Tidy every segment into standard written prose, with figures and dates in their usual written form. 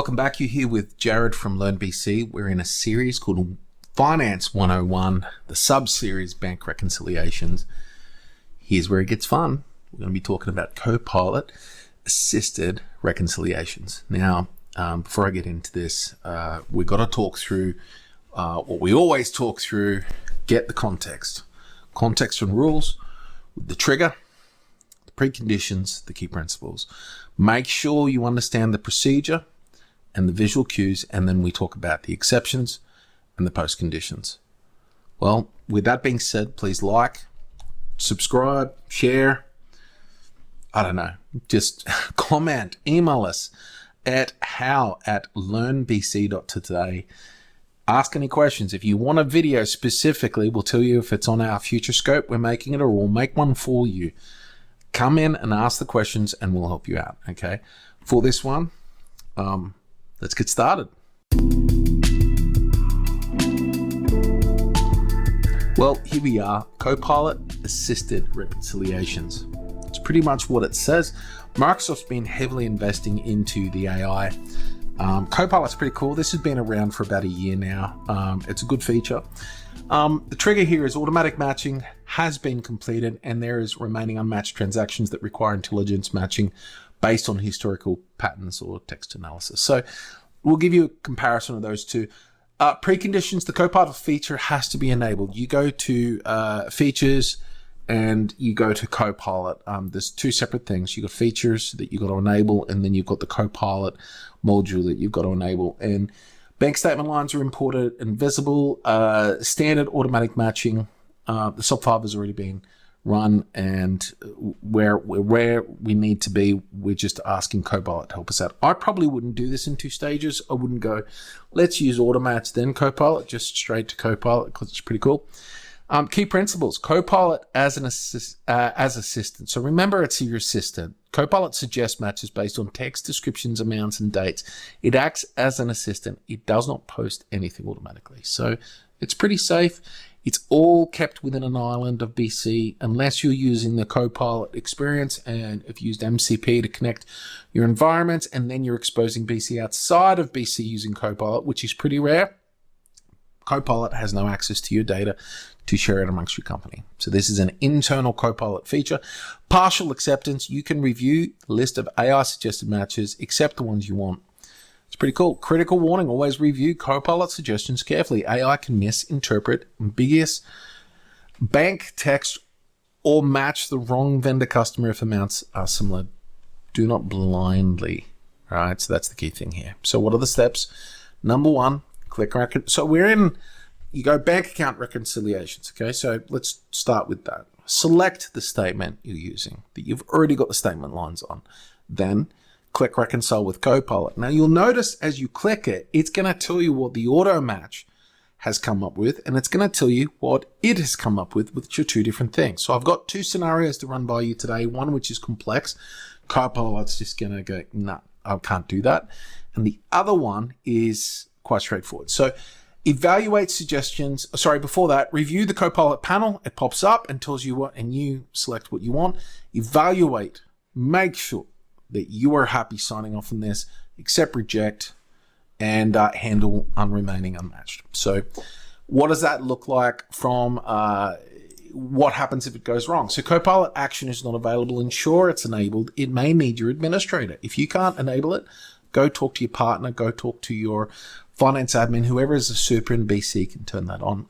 Welcome back. You're here with Jared from LearnBC. We're in a series called Finance 101, the sub-series Bank Reconciliations. Here's where it gets fun. We're going to be talking about Copilot-Assisted Reconciliations. Now, before I get into this, we've got to talk through what we always talk through, get the context. Context and rules, the trigger, the preconditions, the key principles. Make sure you understand the procedure and the visual cues, and then we talk about the exceptions and the post conditions. Well, with that being said, please like, subscribe, share, I don't know, just comment, email us at how@learnbc.today. Ask any questions. If you want a video specifically, we'll tell you if it's on our future scope, we're making it, or we'll make one for you. Come in and ask the questions and we'll help you out, okay? For this one, let's get started. Well, here we are, Copilot-Assisted Reconciliations. It's pretty much what it says. Microsoft's been heavily investing into the AI. Copilot's pretty cool. This has been around for about a year now. It's a good feature. The trigger here is automatic matching has been completed, and there is remaining unmatched transactions that require intelligence matching based on historical patterns or text analysis. So we'll give you a comparison of those two. Preconditions, the Copilot feature has to be enabled. You go to features and you go to Copilot. There's two separate things. You've got features that you've got to enable, and then you've got the Copilot module that you've got to enable. And bank statement lines are imported and visible. Standard automatic matching. The SOP-FIN has already been run, and where we need to be, we're just asking Copilot to help us out. I probably wouldn't do this in two stages. I wouldn't go, let's use Automatch, then Copilot, just straight to Copilot, because it's pretty cool. Key principles, Copilot as assistant. So remember, it's your assistant. Copilot suggests matches based on text, descriptions, amounts, and dates. It acts as an assistant. It does not post anything automatically. So it's pretty safe. It's all kept within an island of BC, unless you're using the Copilot experience and have used MCP to connect your environments, and then you're exposing BC outside of BC using Copilot, which is pretty rare. Copilot has no access to your data to share it amongst your company. So this is an internal Copilot feature. Partial acceptance, you can review the list of AI suggested matches, accept the ones you want. It's pretty cool. Critical warning, always review Copilot suggestions carefully. AI can misinterpret ambiguous bank text or match the wrong vendor customer if amounts are similar. Do not blindly. All right, so that's the key thing here. So what are the steps? Number one, click so we're in, you go bank account reconciliations. Okay, so let's start with that. Select the statement you're using that you've already got the statement lines on. Then click reconcile with Copilot. Now you'll notice as you click it, it's going to tell you what the auto match has come up with, and it's going to tell you what it has come up with, which are two different things. So I've got two scenarios to run by you today. One which is complex. Copilot's just going to go, nah, I can't do that. And the other one is quite straightforward. So evaluate suggestions. Sorry, before that, review the Copilot panel. It pops up and tells you what, and you select what you want. Evaluate. Make sure that you are happy signing off on this, accept, reject, and handle unremaining unmatched. So what does that look like from what happens if it goes wrong? So Copilot action is not available. Ensure it's enabled. It may need your administrator. If you can't enable it, go talk to your partner, go talk to your finance admin, whoever is a super in BC can turn that on.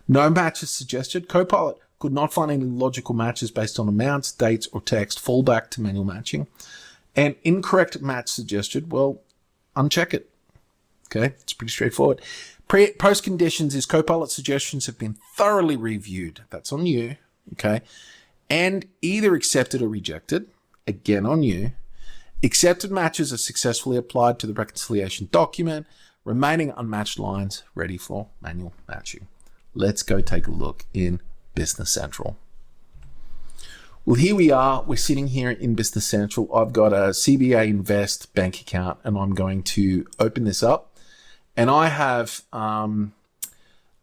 No matches suggested. Copilot could not find any logical matches based on amounts, dates, or text. Fall back to manual matching. And incorrect match suggested, well, uncheck it. Okay, it's pretty straightforward. Post conditions is Copilot suggestions have been thoroughly reviewed. That's on you, okay? And either accepted or rejected, again on you. Accepted matches are successfully applied to the reconciliation document. Remaining unmatched lines ready for manual matching. Let's go take a look in Business Central. Well, here we are. We're sitting here in Business Central. I've got a CBA Invest bank account, and I'm going to open this up. And I have a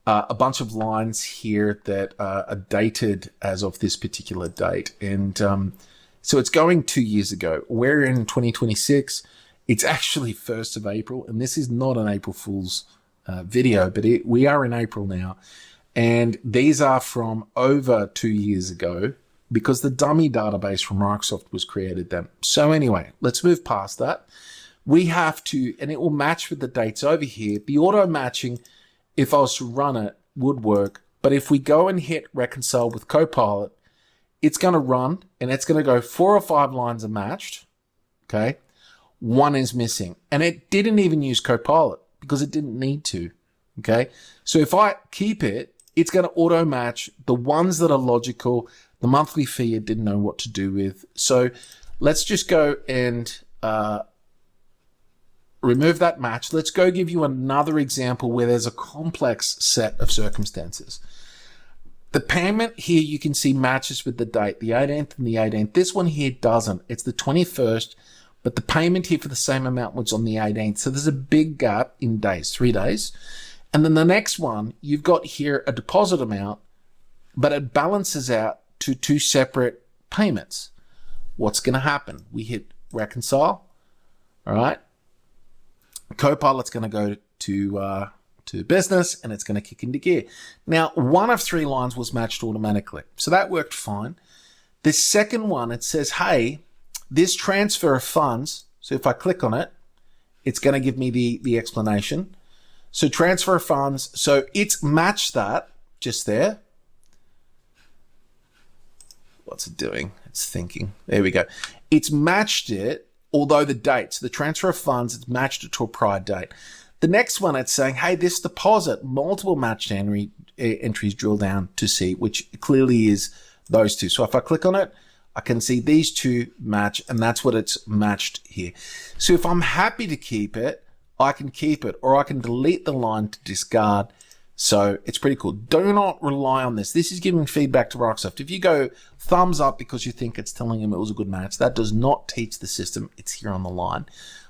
bunch of lines here that are dated as of this particular date. And so it's going 2 years ago. We're in 2026. It's actually 1st of April, and this is not an April Fool's video, but we are in April now. And these are from over 2 years ago because the dummy database from Microsoft was created then. So anyway, let's move past that. We have to, and it will match with the dates over here. The auto matching, if I was to run it, would work. But if we go and hit reconcile with Copilot, it's going to run and it's going to go 4 or 5 lines are matched. Okay. 1 is missing. And it didn't even use Copilot because it didn't need to. Okay. So if I keep it, it's going to auto match the ones that are logical. The monthly fee it didn't know what to do with. So let's just go and remove that match. Let's go give you another example where there's a complex set of circumstances. The payment here you can see matches with the date, the 18th and the 18th. This one here doesn't. It's the 21st, but the payment here for the same amount was on the 18th. So there's a big gap in days, 3 days. And then the next one, you've got here a deposit amount, but it balances out to 2 separate payments. What's going to happen? We hit reconcile, all right? Copilot's going to go to business and it's going to kick into gear. Now, 1 of 3 lines was matched automatically. So that worked fine. The second one, it says, hey, this transfer of funds. So if I click on it, it's going to give me the explanation. So transfer of funds. So it's matched that just there. What's it doing? It's thinking. There we go. It's matched it, although the dates, the transfer of funds, it's matched it to a prior date. The next one, it's saying, hey, this deposit, multiple matched entries drill down to see, which clearly is those 2. So if I click on it, I can see these 2 match, and that's what it's matched here. So if I'm happy to keep it, I can keep it, or I can delete the line to discard. So it's pretty cool. Do not rely on this. This is giving feedback to Microsoft. If you go thumbs up because you think it's telling him it was a good match, that does not teach the system. It's here on the line.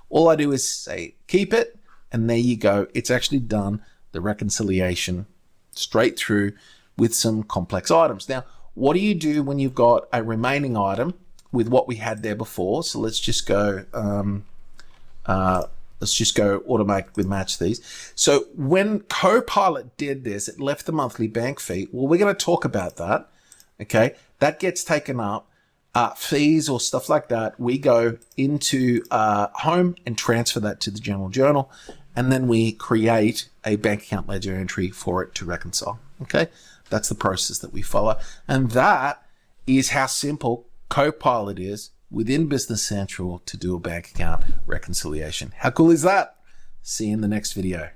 All I do is say, keep it. And there you go. It's actually done the reconciliation straight through with some complex items. Now, what do you do when you've got a remaining item with what we had there before? So let's just go, automatically match these. So when Copilot did this, it left the monthly bank fee. Well, we're going to talk about that. Okay. That gets taken up. Fees or stuff like that, we go into home and transfer that to the general journal. And then we create a bank account ledger entry for it to reconcile. Okay. That's the process that we follow. And that is how simple Copilot is within Business Central to do a bank account reconciliation. How cool is that? See you in the next video.